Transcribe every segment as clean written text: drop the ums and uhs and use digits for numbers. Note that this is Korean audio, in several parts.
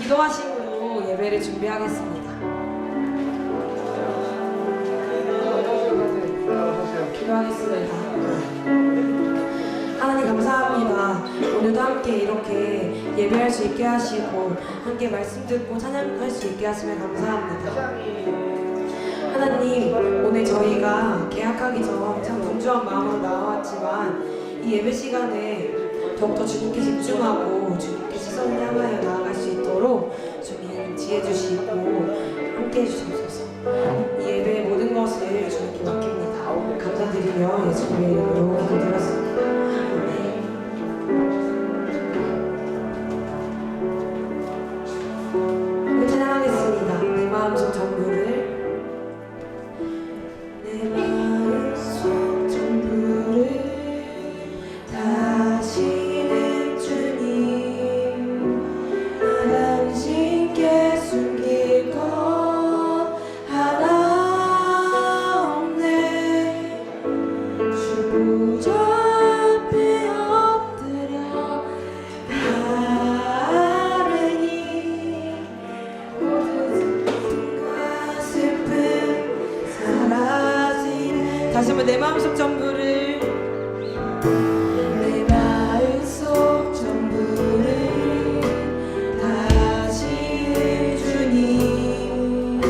기도하심으로 예배를 준비하겠습니다. 기도하겠습니다. 하나님 감사합니다. 오늘도 함께 이렇게 예배할 수 있게 하시고 함께 말씀 듣고 찬양할 수 있게 하시면 감사합니다. 하나님, 오늘 저희가 계약하기 전 참 분주한 마음으로 나왔지만 이 예배 시간에 더욱더 주님께 집중하고 주님께 시선을 향하여 나아갈 수 있도록 주님 지혜 주시고 함께 해주시옵소서. 이 예배의 모든 것을 주님께 맡깁니다. 감사드리며 예수님의 이름으로 기도드렸습니다. 아멘. 우리 찬양하겠습니다. 내 마음속 전부를 다시 한번 내 마음속 전부를 내 마음속 전부를 다시 주님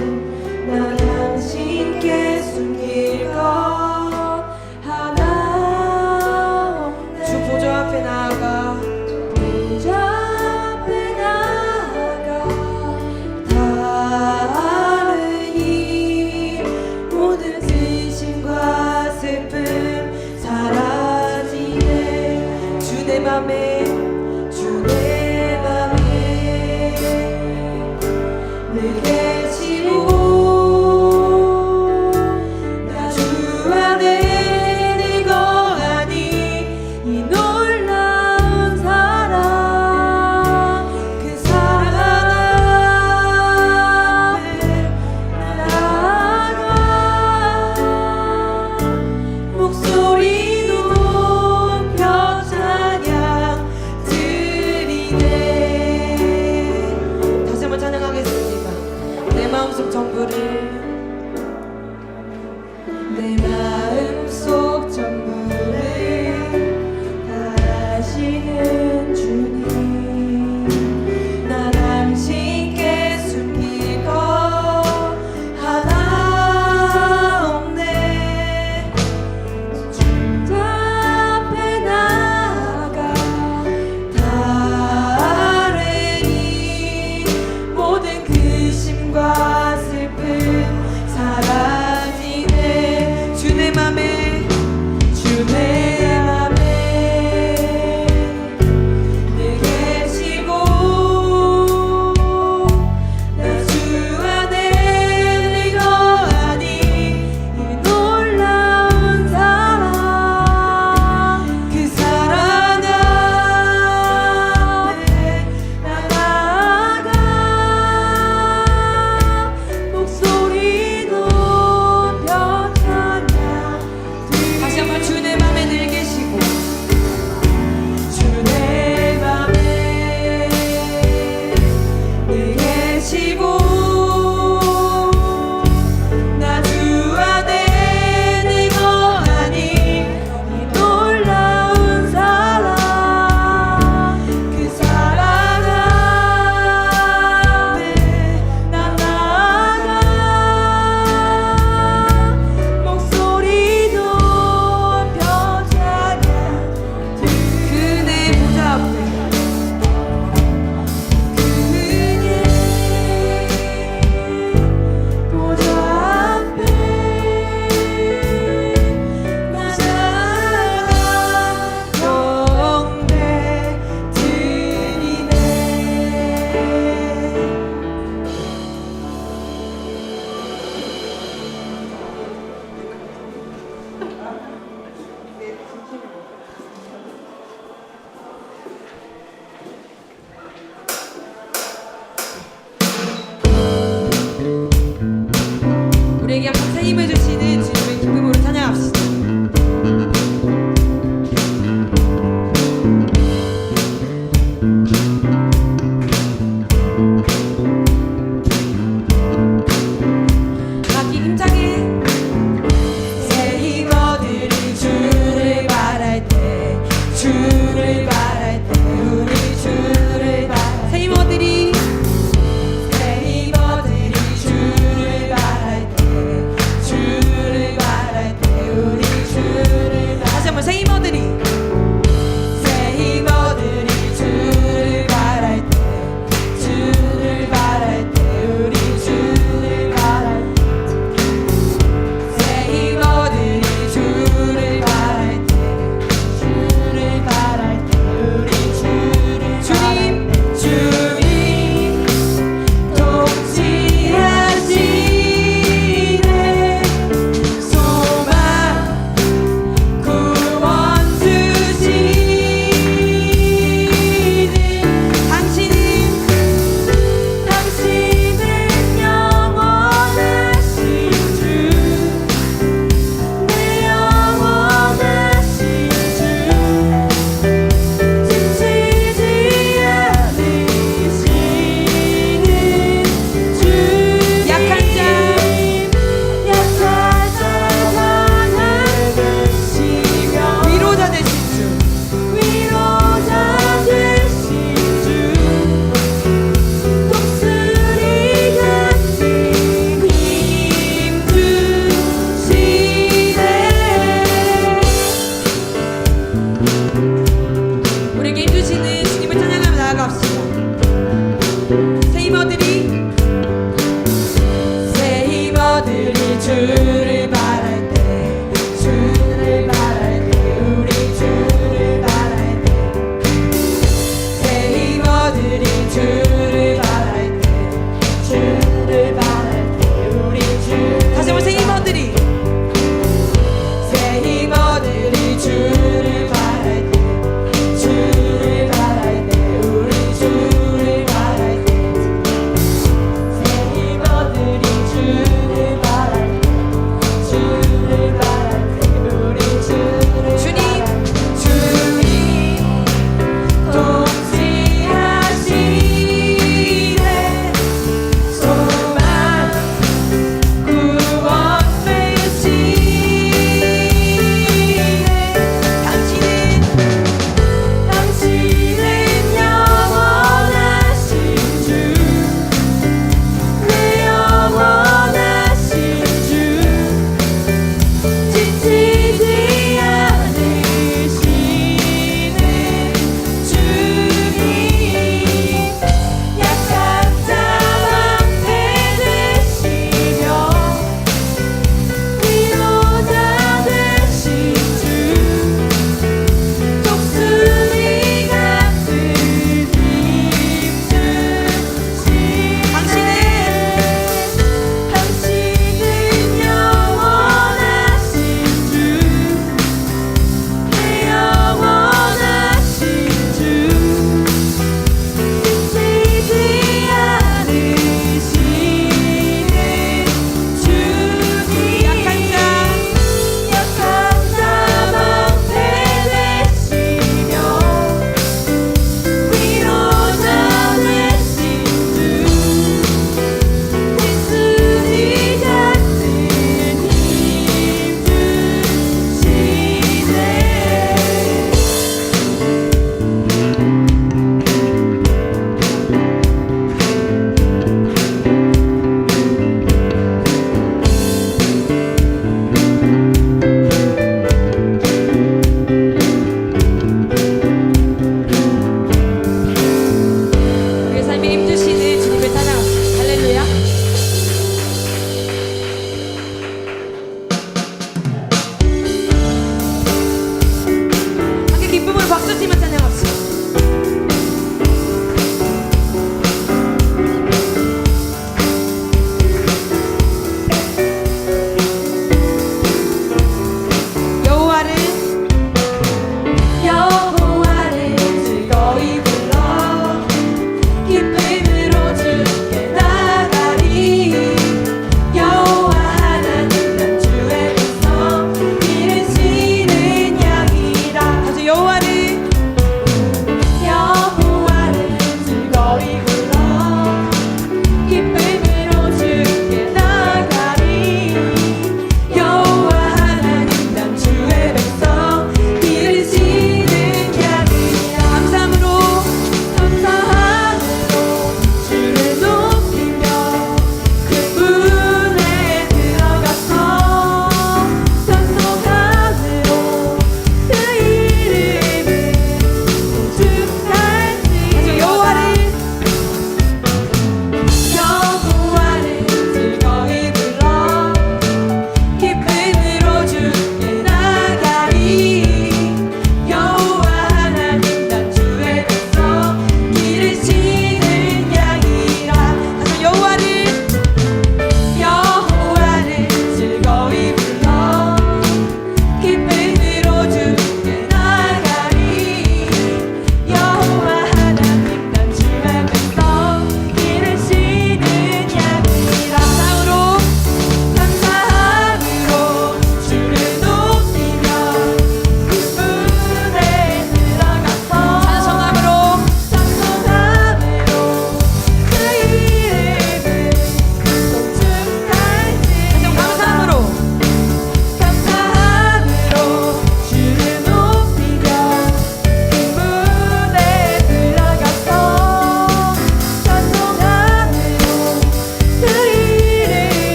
나 당신께 숨길 것 하나 없네. 주 보좌 앞에 나아가 보좌 앞에 나아가 다르니 모든 슬픔과 슬픔 사라지네. 주 내 맘에 주 내 맘에 늘 계시고 나 주 안에 늘 거하니 이 놀라운 사랑 그 사랑 앞에 나아가 목소리 높여 찬양 드리네. 다시 한번 찬양하겠습니다. 내 마음속 전부를 내 마음속 전부를 다하시는 주님 나 당신께 숨길 것 하나 없네. 주 앞에 나아가 다르니 모든 근심과 슬픔 힘어들이 주를 바랄 때 주를 바랄 때 우리 주를 바랄 때새 힘어들이 주를 바랄 때 주를 바랄 때 우리 주 다시 한번 새 힘어들이 새 힘어들이 주를 바랄 때 주를 바랄 때 우리 주를 바랄 때 새 힘어들이 주를 바랄 때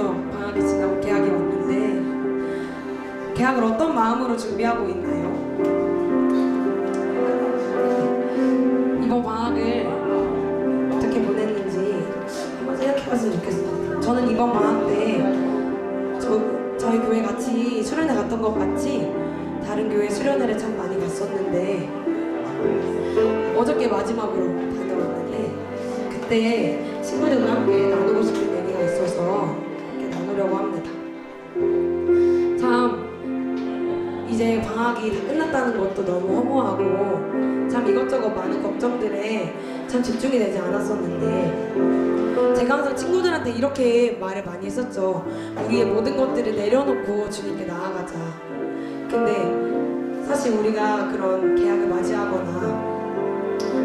벌써 방학이 지나고 개학이 왔는데 개학을 어떤 마음으로 준비하고 있나요? 이번 방학을 어떻게 보냈는지 한번 생각해봤으면 좋겠습니다. 저는 이번 방학 때 저희 교회 같이 수련회 갔던 것 같이 다른 교회 수련회를 참 많이 갔었는데 어저께 마지막으로 다녀왔는데 그때 친구들과 함께 나누고 싶은 얘기가 있어서 이렇게 나누려고 합니다. 참 이제 방학이 다 끝났다는 것도 너무 허무하고 참 이것저것 많은 걱정들에 참 집중이 되지 않았었는데 제가 항상 친구들한테 이렇게 말을 많이 했었죠. 우리의 모든 것들을 내려놓고 주님께 나아가자. 근데 사실 우리가 그런 계약을 맞이하거나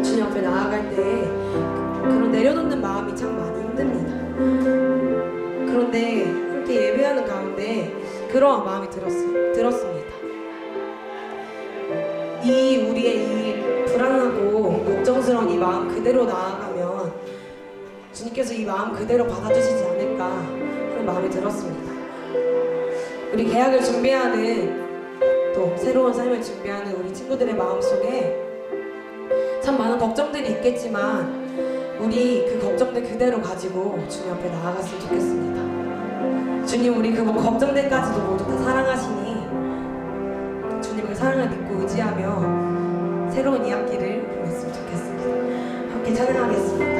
주님 앞에 나아갈 때 그런 내려놓는 마음이 참 많이 힘듭니다. 그런데 함께 예배하는 가운데 그러한 마음이 들었습니다. 우리의 이 불안하고 걱정스러운 이 마음 그대로 나아가면 주님께서 이 마음 그대로 받아주시지 않을까 하는 마음이 들었습니다. 우리 계약을 준비하는 또 새로운 삶을 준비하는 우리 친구들의 마음속에 참 많은 걱정들이 있겠지만 우리 그 걱정들 그대로 가지고 주님 앞에 나아갔으면 좋겠습니다. 주님 우리 그 걱정들까지도 모두 다 사랑하시니 주님의 사랑을 믿고 의지하며 새로운 이야기를 보냈으면 좋겠습니다. 함께 찬양하겠습니다.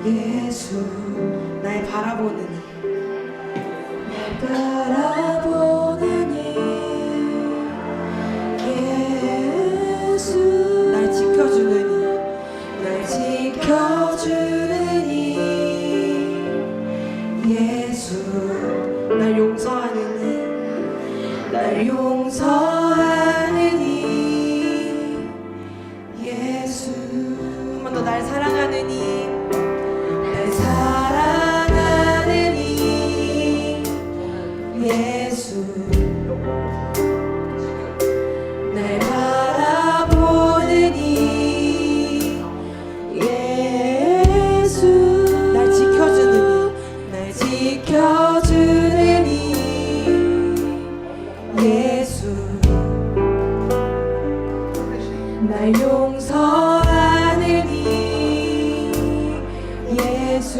예수 날 바라보느니 예수 날 지켜주느니 예수 날 용서하느니 예수 한 번 더 날 사랑하느니 예수 날 바라보느니 예수 날 지켜주느니 예수 날 용서하느니 예수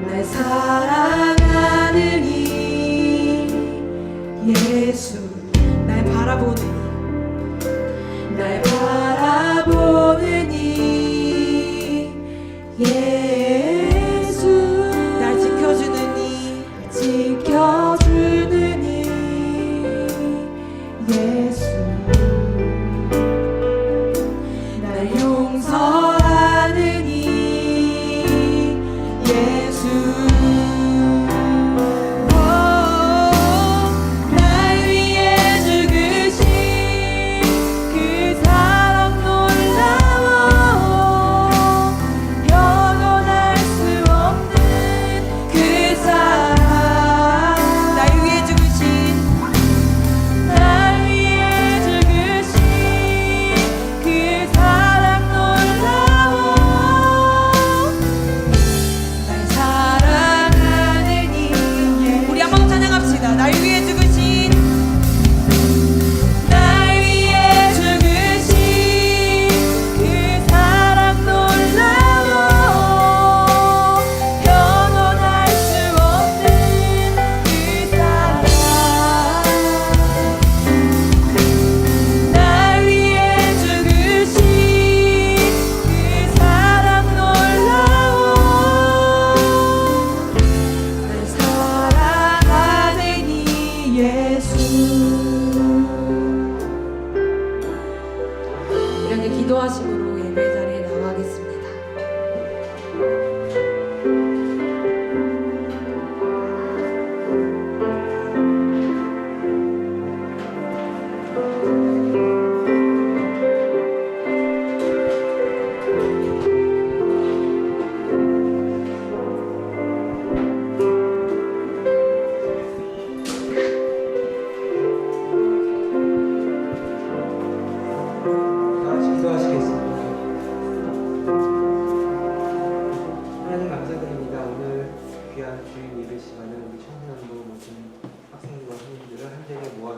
날 사랑하느니 예수 날 바라보느니 예수 날 지켜주느니 예수 날 용서하느니 날 위해 죽으신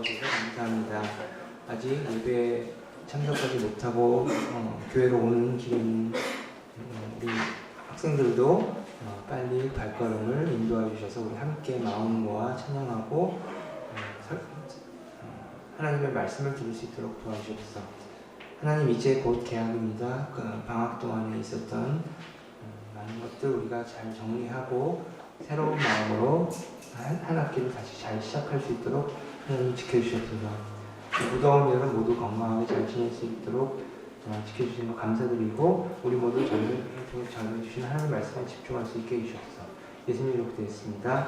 도와주셔서 감사합니다. 아직 예배 참석하지 못하고 교회로 오는 길인 우리 학생들도 빨리 발걸음을 인도해 주셔서 우리 함께 마음 모아 찬양하고 하나님의 말씀을 들을 수 있도록 도와주옵소서. 하나님, 이제 곧 개학입니다. 방학 동안에 있었던 많은 것들 우리가 잘 정리하고 새로운 마음으로 한 학기를 다시 잘 시작할 수 있도록 하나님 지켜주시옵소서. 무더운 여름 모두 건강하게 잘 지낼 수 있도록 지켜주신 것 감사드리고, 우리 모두 전해주신 하나님의 말씀에 집중할 수 있게 해주셔서 예수님으로 기도했습니다.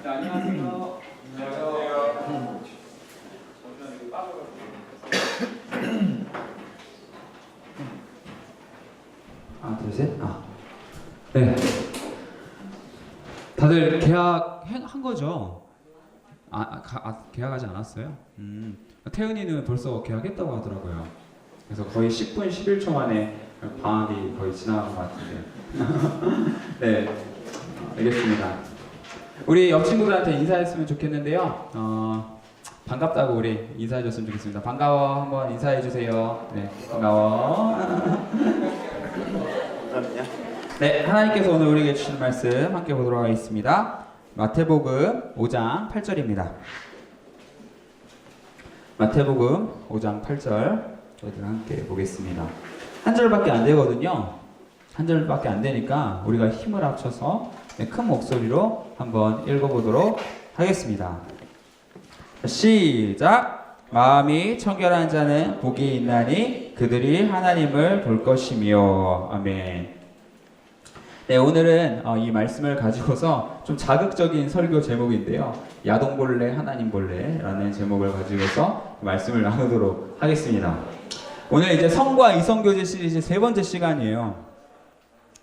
안녕하세요. 하나, 둘, 셋. 네. 다들 계약한 거죠? 계약하지 않았어요? 태은이는 벌써 계약했다고 하더라고요. 그래서 거의 10분, 11초 만에 방학이 거의 지나간 것 같은데. 네, 알겠습니다. 우리 옆 친구들한테 인사했으면 좋겠는데요. 반갑다고 우리 인사해줬으면 좋겠습니다. 반가워, 한번 인사해주세요. 네, 반가워. 네, 하나님께서 오늘 우리에게 주신 말씀 함께 보도록 하겠습니다. 마태복음 5장 8절입니다. 마태복음 5장 8절 저희들 함께 보겠습니다. 한 절밖에 안 되거든요. 한 절밖에 안 되니까 우리가 힘을 합쳐서 큰 목소리로 한번 읽어보도록 하겠습니다. 시작! 마음이 청결한 자는 복이 있나니 그들이 하나님을 볼 것이며. 아멘. 네, 오늘은 이 말씀을 가지고서 좀 자극적인 설교 제목인데요. 야동볼래 하나님볼래라는 제목을 가지고서 말씀을 나누도록 하겠습니다. 오늘 이제 성과 이성교제 시리즈 세 번째 시간이에요.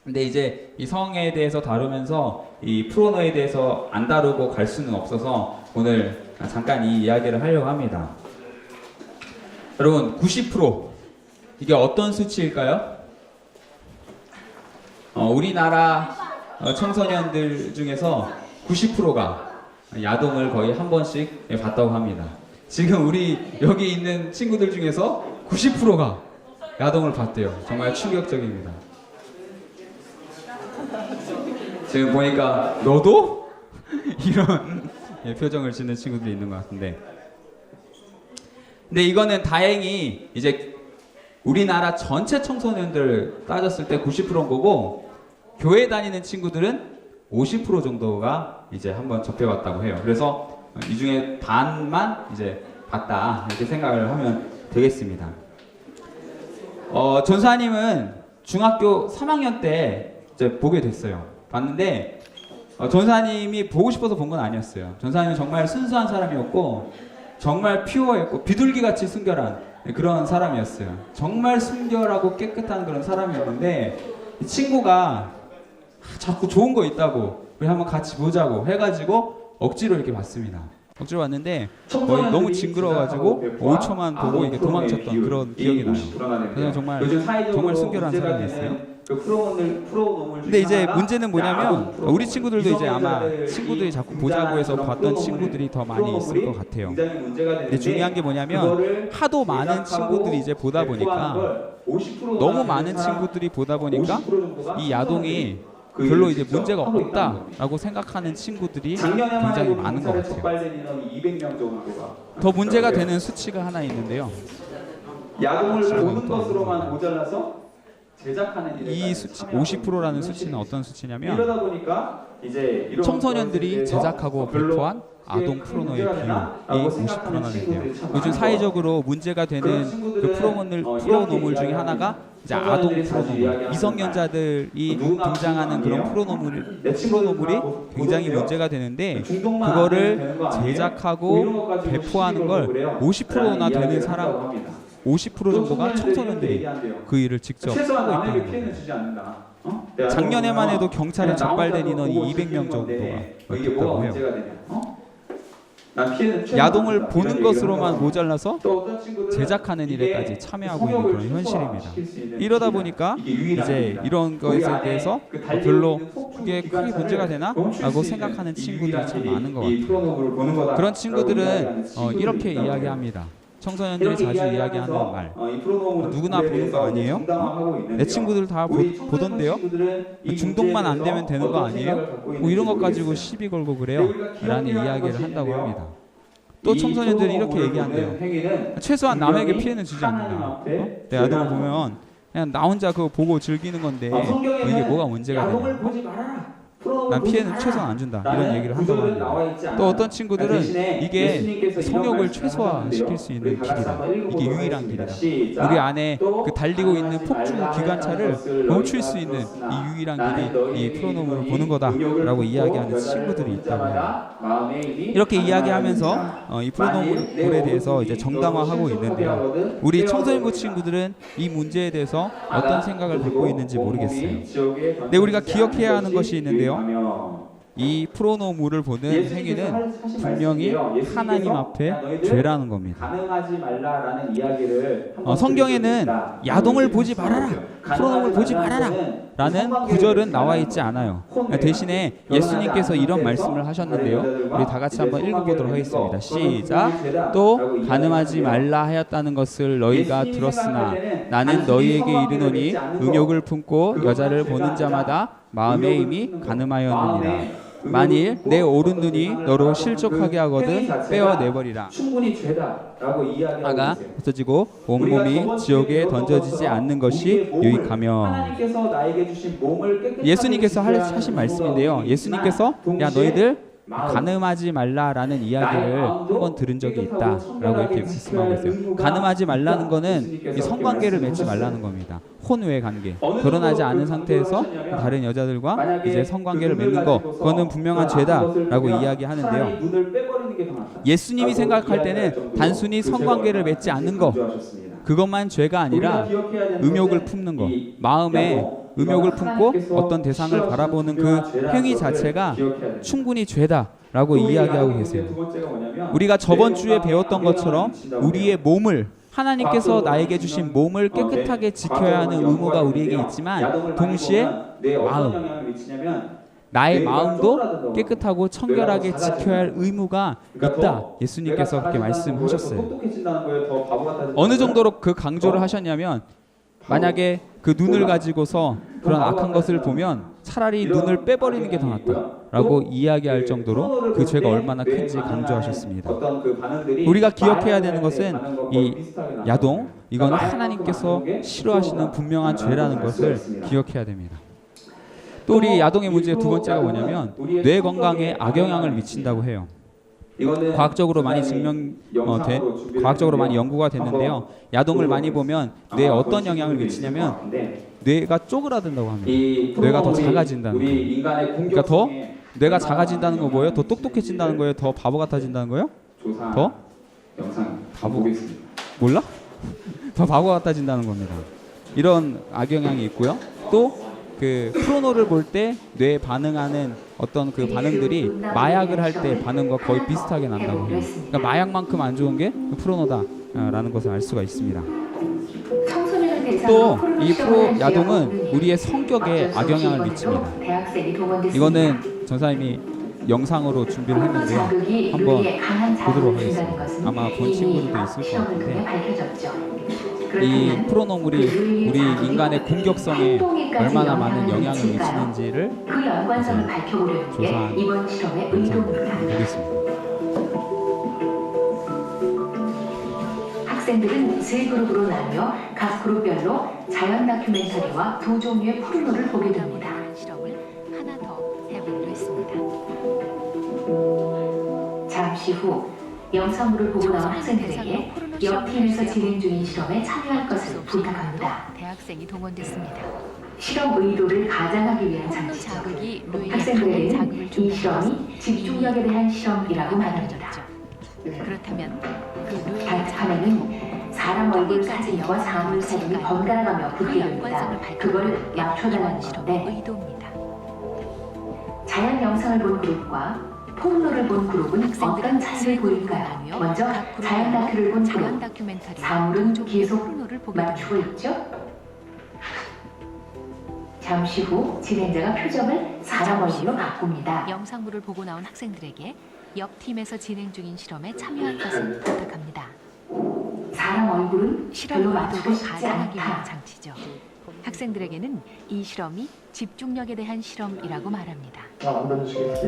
근데 이제 이 성에 대해서 다루면서 이 프로노에 대해서 안 다루고 갈 수는 없어서 오늘 잠깐 이 이야기를 하려고 합니다. 여러분, 90% 이게 어떤 수치일까요? 우리나라 청소년들 중에서 90%가 야동을 거의 한 번씩 봤다고 합니다. 지금 우리 여기 있는 친구들 중에서 90%가 야동을 봤대요. 정말 충격적입니다. 지금 보니까 너도? 이런 표정을 짓는 친구들이 있는 것 같은데, 근데 이거는 다행히 이제 우리나라 전체 청소년들 따졌을 때 90%인 거고, 교회 다니는 친구들은 50% 정도가 이제 한번 접해봤다고 해요. 그래서 이 중에 반만 이제 봤다, 이렇게 생각을 하면 되겠습니다. 전사님은 중학교 3학년 때 이제 보게 됐어요. 봤는데 전사님이 보고 싶어서 본 건 아니었어요. 전사님은 정말 순수한 사람이었고 정말 퓨어했고 비둘기같이 순결한 그런 사람이었어요. 정말 순결하고 깨끗한 그런 사람이었는데, 이 친구가 자꾸 좋은 거 있다고 우리 한번 같이 보자고 해가지고 억지로 이렇게 봤습니다. 억지로 봤는데 거의 너무 징그러워가지고 5초만 보고 이게 도망쳤던 그런 기억이 나요. 그냥 정말 순결한 사람이었어요. 근데 이제 문제는 뭐냐면 우리 친구들도 이제 아마 친구들이 자꾸 보자고 해서 봤던 친구들이 더 많이 있을 것 같아요. 근데 중요한 게 뭐냐면 하도 많은 친구들이 이제 보다 보니까, 너무 많은 친구들이 보다 보니까 이 야동이 별로 이제 문제가 없다라고 생각하는 친구들이 굉장히 많은 것 같아요. 더 문제가 되는 수치가 하나 있는데요. 야동을 보는 것으로만 모자라서 제작하는 이 수치 50%라는 수치는 어떤 수치냐면, 이러다 보니까 이제 청소년들이 제작하고 배포한 아동 포르노의 비율이 50%나 된대요. 요즘 사회적으로 문제가 되는 그 프로노물 중에 하나가 이제 아동 프로노물, 미성년자들이 등장하는 그런 프로노물이 굉장히 문제가 되는데, 그거를 제작하고 배포하는 걸 50%나 되는 사람, 50% 정도가 청소년들이 그 일을 직접 하고 있다는 거예요. 작년에만 해도 경찰에 적발된 인원이 200명 정도가 있다고 해요. 난 피해는 야동을 보는 것으로만 모자라서 또 어떤 친구들은 제작하는 이게 일에까지 참여하고 있는 성욕을 그런 현실입니다. 최소화시킬 수 있는 이러다 길이다. 보니까 이게 유일한 이제 길이다. 이런 거기 것에 안에 대해서 그 달리고 별로 있는 속중 그게 크게 기관차를 문제가 되나? 멈출 라고 수 있는 생각하는 이 친구들이 유일한 참 길이 많은 것 이 같아요. 프로노브를 보는 거다. 그런 친구들은 이렇게 이야기합니다. 청소년들이 자주 이야기하는 말. 누구나 보는 거 아니에요? 내 친구들 다 보던데요? 중독만 안 되면 되는 거 아니에요? 뭐 이런 것 가지고 시비 걸고 그래요? 라는 이야기를 한다고 합니다. 또 청소년들이 이렇게 얘기한대요. 최소한 남에게 피해는 주지 않는다. 내 아동을 보면 그냥 나 혼자 그거 보고 즐기는 건데 이게 뭐가 문제가 되냐? 난 피해는 최소한 안 준다. 이런 얘기를 한다고 합니다. 또 어떤 친구들은 이게 성욕을 최소화시킬 수 있는 길이다. 이게 유일한 길이다. 우리 안에 그 달리고 있는 폭주 기관차를 멈출 수 있는 이 유일한 길이 이 프로노브를 보는 거다라고 이야기하는 친구들이 있다고 해요. 이렇게 이야기하면서 이 프로노블에 대해서 이제 정당화하고 있는데요. 우리 청소년부 친구들은 이 문제에 대해서 어떤 생각을 갖고 있는지 모르겠어요. 근데 우리가 기억해야 하는 것이 있는데요. 이 프로노물을 보는 행위는 분명히 하나님 앞에 죄라는 겁니다. 가능하지 말라라는 이야기를 성경에는 야동을 보지 말아라, 프로노물 보지 말아라 라는 구절은 나와 있지 않아요. 대신에 예수님께서 이런 말씀을 하셨는데요. 우리 다 같이 한번 읽어보도록 하겠습니다. 시작. 또 간음하지 말라 하였다는 것을 너희가 들었으나 나는 너희에게 이르노니 음욕을 품고 여자를 보는 자마다 마음의 힘이 간음하였느니라. 만일 내 오른 눈이 너로 실족하게 하거든 빼어내버리라. 충분히 죄다라고 이야기하고 하가 있어요. 없어지고 온몸이 지옥에 던져지지 않는 것이 유익하며. 하나님께서 나에게 주신 몸을 깨끗하게 예수님께서 지켜야 하는 하신 말씀인데요. 이유가 예수님께서 동시에 야 너희들 마음, 간음하지 말라라는 이야기를 한 번 들은 적이 있다라고 이렇게 말씀하고 있어요. 간음하지 말라는 거는 이 성관계를 맺지 말라는 겁니다. 혼외 관계, 결혼하지 않은 상태에서 다른 여자들과 이제 성관계를 맺는 거, 그거는 분명한 죄다라고 이야기하는데요. 예수님이 생각할 때는 단순히 성관계를 맺지 않는 거, 그것만 죄가 아니라 음욕을 품는 거, 마음에 음욕을 품고 어떤 대상을 바라보는 그 행위 자체가 충분히 죄다라고 이야기하고 계세요. 우리가 저번 주에 배웠던 것처럼 우리의 몸을, 하나님께서 나에게 주신 몸을 깨끗하게 지켜야 하는 의무가 우리에게 있지만 동시에 마음, 나의 마음도 깨끗하고 청결하게 지켜야 할 의무가 있다. 예수님께서 그렇게 말씀하셨어요. 어느 정도로 그 강조를 하셨냐면, 만약에 그 눈을 가지고서 그런 악한 것을 보면 차라리 눈을 빼버리는 게 더 낫다라고 이야기할 정도로 그 죄가 얼마나 큰지 강조하셨습니다. 우리가 기억해야 되는 것은 이 야동, 이건 하나님께서 싫어하시는 분명한 죄라는 것을 기억해야 됩니다. 또 우리 야동의 문제의 두 번째가 뭐냐면 뇌 건강에 악영향을 미친다고 해요. 과학적으로 많이 과학적으로 많이 연구가 됐는데요. 야동을 많이 보면 뇌에 어떤 영향을 미치냐면 뇌가 쪼그라든다고 합니다. 뇌가 더 작아진다는 거예요. 그러니까 더 뇌가 작아진다는 거 뭐예요? 더 똑똑해진다는 거예요? 더 바보 같아진다는 거예요? 더 바보 몰라? 더 바보 같아진다는 겁니다. 이런 악영향이 있고요. 또 그 프로노를 볼 때 뇌에 반응하는 어떤 그 반응들이 마약을 할 때 반응과 거의 비슷하게 난다고 해요. 그러니까 마약만큼 안 좋은 게 프로노다라는 것을 알 수가 있습니다. 또 이 프로 야동은 우리의 성격에 악영향을 미칩니다. 이거는 전사님이 영상으로 준비를 했는데요. 한번 보도록 하겠습니다. 아마 본 친구들도 있을 것 같은데, 이 프로노물이 우리 인간의 공격성에 얼마나 많은 영향을 미치는지를 그 연관성을 밝혀보려는 게 조사한 이번 실험의 영상을 의도입니다. 보겠습니다. 학생들은 세 그룹으로 나뉘어 각 그룹별로 자연 다큐멘터리와 두 종류의 포르노를 보게 됩니다. 실험을 하나 더 해보기로 했습니다. 잠시 후 영상물을 보고 나온 학생들에게 옆 팀에서 진행 중인 실험에 참여할 것을 부탁합니다. 대학생이 동원됐습니다. 실험 의도를 가장하기 위한 포르노 장치죠. 자극이 뇌에 강한 학생들은 자극을 이 준다는 실험이 것은 집중력에 대한 실험이라고 말합니다. 그렇다면 그 뇌의 발급하면은 사람 얼굴 사진과 사물 사진이 번갈아가며 붙게 됩니다. 그걸 맞춰달라는 실험의 건데, 의도입니다. 자연 영상을 본 그룹과 포르노를 본 그룹은 학생들은 어떤 세 차이를 그룹으로 보일까요? 나뉘어 먼저 각 자연 그룹별로 다큐를 본 자연 그룹. 다큐멘터리 사물은 계속 포르노를 보게 맞추고 됩니다. 있죠? 잠시 후 진행자가 표정을 사람 얼굴로 바꿉니다. 영상물을 보고 나온 학생들에게 옆 팀에서 진행 중인 실험에 참여할 것을 부탁합니다. 사람 얼굴은 실험 별로 맞추고 의도를 싶지 가장하기 위한 않다. 장치죠. 학생들에게는 이 실험이 집중력에 대한 실험이라고 말합니다. 안 던지시겠지?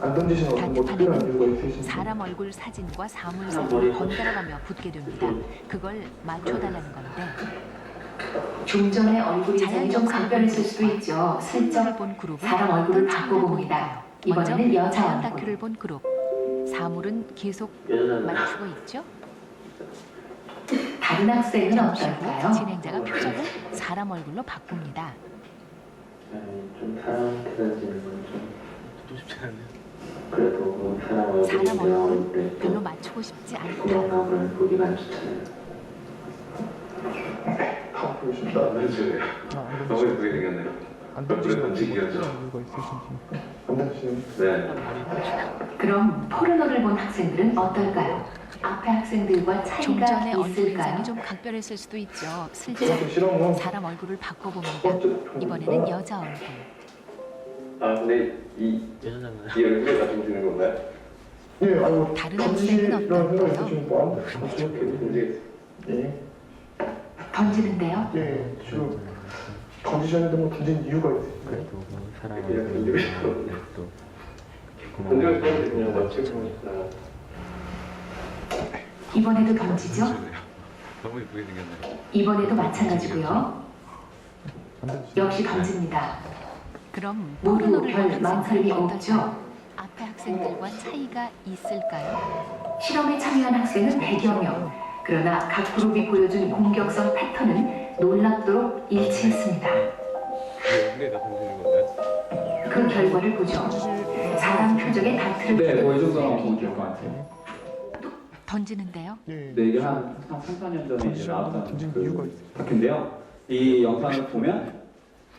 안 던지시면 뭐 특별한 이유가 있으신지. 사람 얼굴 사진과 사물 사진을 번갈아가며 붙게 됩니다. 그걸 맞춰달라는 건데 좀 전에 얼굴 이상이 좀 각별했을 수도 있죠. 포르노를 슬쩍 본 그룹은 사람 얼굴을 어떤 차이를 바꿔봅니다. 보일까요? 이번에는 먼저 여자 자연 얼굴. 다큐를 본 그룹 사물은 계속 맞추고 있죠. 다른 학생은 잠시 후 어떨까요? 진행자가 표정을 사람 얼굴로 바꿉니다. 좀 사람한테 던지는 건좀 쉽지 않네요. 그래도 사람 사람 얼굴이 얼굴은 별로 맞추고 싶지 않다. 영상을 보기만 좋잖아요. 다 보여준다. 안 던지세요. 너무 예쁘게 생겼네요. 안 던지시는 던지시는 이유가 있으신지. 안 던지시는. 네. 그럼 포르노를 본 학생들은 어떨까요? 앞에 학생들과 좀 차이가 전에 얼굴 있을까요? 인상이 좀 각별했을 수도 있죠. 슬쩍 그렇게 실험은 사람 얼굴을 바꿔봅니다. 이번에는 여자 얼굴. 아 근데 이 얼굴에 다 던지는 건가요? 예, 아이고 다른 던지시라는 학생은 생각이 어떨까요? 있으시면 뭐안 던지세요. 이렇게 던지겠어요. 예, 던지는데요. 예, 지금 던지셨는데 뭐 던진 이유가 있으실까요? 그냥 던지고 싶었는데 던지고 싶었는데 그냥 맞추고 싶다. 이번에도 던지죠? 너무 예쁘게 생겼네요. 이번에도 마찬가지고요. 안 던지세요. 역시 던집니다. 그럼 모두 포르노를 본 별 망설임이 학생들은 없죠? 어떨까요? 앞에 학생들과 차이가 있을까요? 실험에 참여한 학생은 100여 명. 그러나 각 그룹이 보여준 공격성 패턴은 놀랍도록 일치했습니다. 얼굴에 다 던지는 건가요? 그 결과를 보죠. 사람 표정에 다트를 네, 뭐이 정도면 보면 될 것 같아요. 던지는데요. 예, 네, 이게 한 3, 4년 전에 이제 나왔던 던진 이유가 그 있어요. 다큐인데요. 이 영상을 보면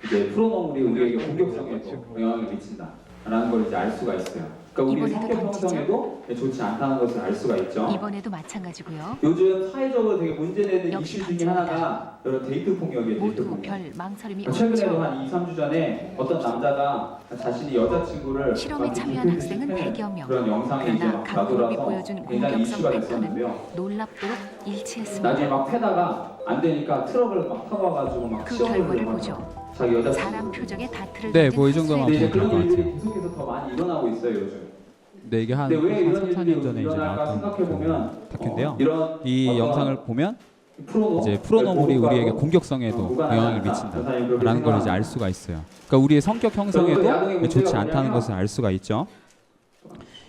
이제 프로노물이 우리에게 공격성에도 영향을 미친다라는 걸 이제 알 수가 있어요. 그러니까 우리 이번에도 성격 던지죠? 형성에도 좋지 않다는 것을 알 수가 있죠. 이번에도 마찬가지고요. 요즘 사회적으로 되게 문제되는 역시 이슈 중에 던집니다. 하나가 여러 데이트 폭력이에요. 데이트 모두 폭력. 별 망설임이 최근에도 없죠. 한 2, 3주 전에 어떤 남자가 자신이 여자친구를 실험에 참여한 학생은 100여 명. 그런 영상이 이제 그러나 막 각 그룹이 나돌아서 보여준 굉장히 공격성 이슈가 패턴은 됐었는데요. 놀랍도록 일치했습니다. 나중에 막 패다가 안 되니까 트럭을 막 타고 와가지고 막 그 시험을 결과를 보려고 보죠. 자기 여자친구. 사람 표정에 다트를 네, 던진 뭐이 정도만 근데 이제 학생. 보면 그런 될것 일들이 계속해서 더 많이 일어나고 있어요 요즘. 네, 이게 한 근데 왜 이런 3, 4년 일들이 전에 이제 일어날까 나왔던 생각해 보면 다큐인데요. 이런 이 어떤 영상을 보면 프로노, 이제 프로노물이 보호과도 우리에게 공격성에도 무관하지 영향을 않다. 미친다라는 그렇게 걸 이제 생각합니다. 알 수가 있어요. 그러니까 우리의 성격 그리고 형성에도 야동의 문제가 좋지 않다는 뭐냐면 것을 알 수가 있죠.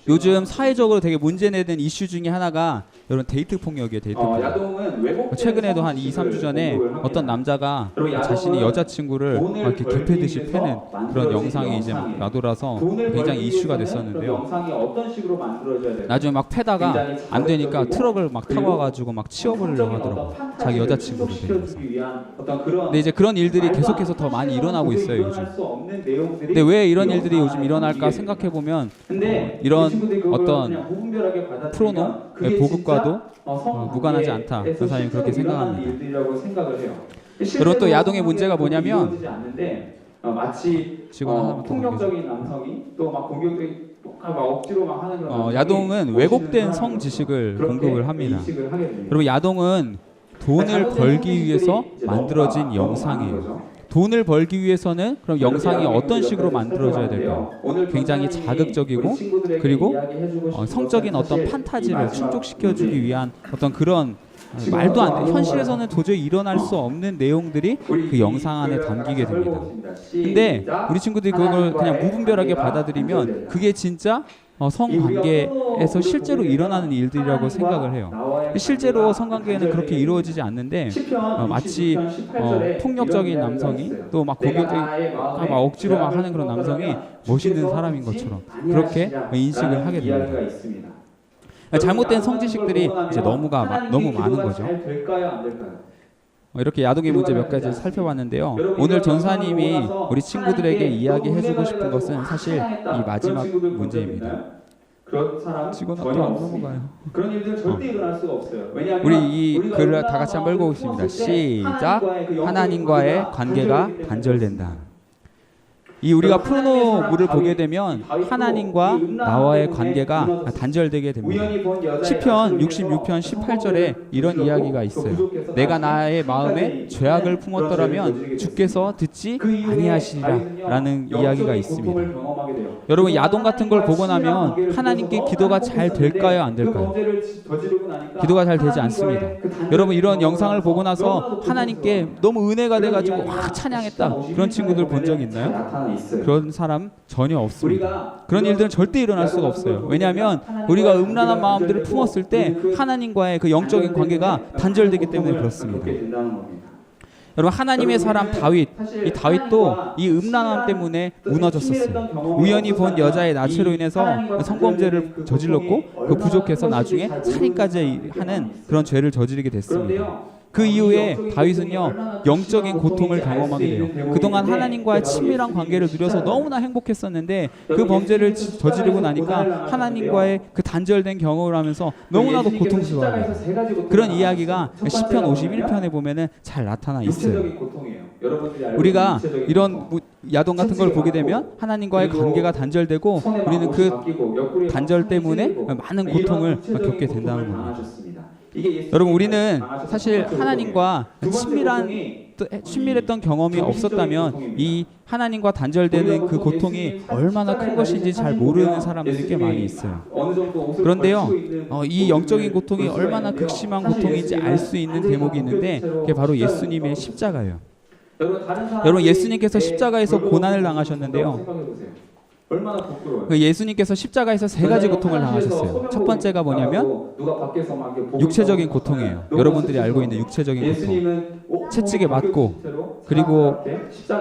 요즘 사회적으로 되게 문제되는 이슈 중에 하나가 이런 데이트 폭력이에요. 데이트 폭력. 야동은 왜곡된 최근에도 한 2, 3주 전에 공부를 합니다. 어떤 남자가 그리고 야동은 자신이 여자친구를 막 이렇게 돈을 개패듯이 벌기 패는 위해서 그런 만들어진 영상이 이제 막 영상이에요. 나돌아서 돈을 굉장히 벌기 이슈가 위해서는 됐었는데요. 그 영상이 어떤 식으로 만들어져야 될까? 나중에 막 패다가 굉장히 안 되니까 자극적이고 트럭을 막 타고 그리고 와가지고 막 치워버리려고 하더라고. 자기 여자친구를 데려서. 충족시켜주기 위한 어떤 그런 근데 이제 그런 일들이 말도 계속해서 안 더 많이 사실은 일어나고 도저히 있어요 요즘. 일어날 수 없는 내용들이 근데 왜 이런 이 일들이 요즘 영상에 일어날까 담기게 생각해 보면 근데 이런 이 친구들이 그걸 어떤 그냥 무분별하게 받아들이면 프로노 그게 보급과도 진짜, 성관계에서 무관하지 않다. 선생님 그렇게 실제로 일어나는 생각합니다. 일들이라고 생각을 해요. 그리고 또 야동의 문제가 뭐냐면 이루어지지 않는데 마치 직원 하나만 더 폭력적인 남성이 또 막 공격적인 막 억지로 막 하는 그런 남성이 야동은 멋있는 왜곡된 사람으로서 성 지식을 그렇게 공급을 합니다. 인식을 하게 됩니다. 그리고 야동은 돈을 잘못된 벌기 위해서 성지식들이 이제 만들어진 너무 많은 영상이에요. 거죠. 돈을 벌기 위해서는 그럼 영상이 이렇게 어떤 식으로 야동의 만들어져야 문제가 될까요? 오늘 굉장히 교수님이 자극적이고 우리 친구들에게 그리고 이야기해주고 싶은 성적인 것은 어떤 사실 이 판타지를 마지막 충족시켜주기 위한 어떤 그런 지금 말도 안 돼. 아무 현실에서는 도저히 일어날 수 없는 내용들이 우리 그 영상 안에 교회를 담기게 하나 됩니다. 해보겠습니다. 근데 시작. 우리 친구들이 그걸 그냥 하나님과의 무분별하게 관계가 받아들이면 단절된다. 그게 진짜 성관계에서 실제로 일어나는 일들이라고 생각을 해요. 실제로 성관계에는 그렇게 이루어지지 않는데 마치 폭력적인 남성이 또 막 공격적인 막 억지로 막 하는 그런 남성이 멋있는 사람인 것처럼 그렇게 인식을 하게 됩니다. 잘못된 성지식들이 이제 너무 많은 거죠. 잘 될까요, 안 될까요? 이렇게 야동의 문제 몇 가지 살펴봤는데요. 오늘 전사님이 우리 친구들에게 이야기해주고 싶은 것은 사실 이 마지막 문제입니다. 그런 사람 찍어놔도 전혀 안 없습니다. 넘어가요. 그런 일들은 절대 일어날 수가 없어요. 왜냐하면 우리 이 우리가 글을 얼마나 다 같이 한번 마음을 읽어보겠습니다. 품었을 때 시작. 그 하나님과의 관계가 단절된다. 이 우리가 프로노물을 보게 되면 하나님과 나와의 관계가 단절되게 됩니다. 우연히 본 여자의 시편 나를 66편 위해서 18절에 이런 이야기가 있어요. 내가 나의 마음에 죄악을 품었더라면 주께서 듣지 아니하시리라 라는 이야기가 있습니다. 여러분 야동 같은 걸 보고 나면 하나님께 기도가 잘 될까요? 안 될까요? 기도가 잘 되지 않습니다. 여러분 이런 영상을 보고 나서 하나님께 너무 은혜가 돼가지고 와 찬양했다 그런 친구들 본 적 있나요? 그런 사람 전혀 없습니다. 그런 일들은 절대 일어날 수가 없어요. 왜냐하면 우리가 음란한 마음들을 품었을 때 하나님과의 그 영적인 관계가 단절되기 때문에 그렇습니다. 여러분 하나님의 사람 다윗, 이 다윗도 이 음란함 때문에 무너졌었어요. 우연히 본 여자의 나체로 인해서 성범죄를 저질렀고 그 부족해서 나중에 살인까지 하는 그런 죄를 저지르게 됐습니다. 그 이후에 다윗은요 영적인 고통을 경험하게 돼요. 그동안 하나님과의 친밀한 관계를 누려서 너무나 행복했었는데 그 범죄를 저지르고 나니까 하나님과의 그 단절된 경험을 하면서 너무나도 고통스러워요. 그런 이야기가 시편 51편에 보면은 잘 나타나 있어요. 우리가 이런 야동 같은 걸 보게 되면 하나님과의 관계가 단절되고 우리는 그 단절 때문에 많은 고통을 겪게 된다는 겁니다. 여러분 우리는 사실 하나님과 친밀했던 경험이 없었다면 이 하나님과 단절되는 그 고통이 얼마나 큰 것인지 잘 모르는 사람들이 꽤 많이 있어요. 그런데요 이 영적인 고통이 얼마나 극심한 고통인지 알 수 있는 대목이 있는데 그게 바로 예수님의 십자가예요. 여러분 예수님께서 십자가에서 고난을 당하셨는데요. 그 예수님께서 십자가에서 세 가지 고통을 당하셨어요. 첫 번째가 뭐냐면 육체적인 고통이에요. 여러분들이 알고 있는 육체적인 고통. 채찍에 맞고 그리고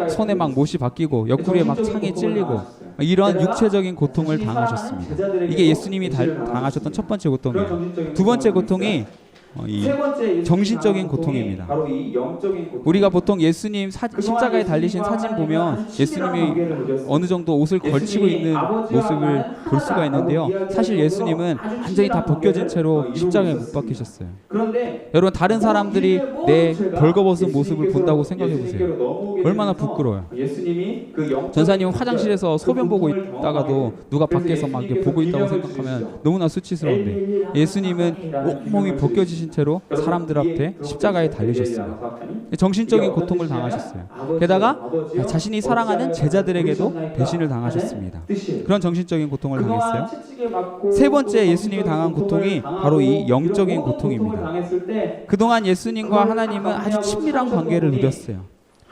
손에 막 못이 바뀌고 옆구리에 막 창이 찔리고 이런 육체적인 고통을 당하셨습니다. 이게 예수님이 당하셨던 첫 번째 고통이에요. 두 번째 고통이 이 정신적인 고통입니다. 우리가 보통 예수님 십자가에 달리신 사진 보면 예수님이 어느 정도 옷을 걸치고 있는 모습을 볼 수가 있는데요. 사실 예수님은 완전히 다 벗겨진 채로 십자가에 못 박히셨어요. 여러분 다른 사람들이 내 벌거벗은 모습을 본다고 생각해 보세요. 얼마나 부끄러워요. 전사님은 화장실에서 소변 보고 있다가도 누가 밖에서 막 이렇게 보고 있다고 생각하면 너무나 수치스러운데 예수님은 온몸이 벗겨지신 채로 사람들 앞에 십자가에 달리셨습니다. 정신적인 고통을 당하셨어요. 게다가 자신이 사랑하는 제자들에게도 배신을 당하셨습니다. 그런 정신적인 고통을 당했어요. 세 번째 예수님이 당한 고통이 바로 이 영적인 고통입니다. 그동안 예수님과 하나님은 아주 친밀한 관계를 누렸어요.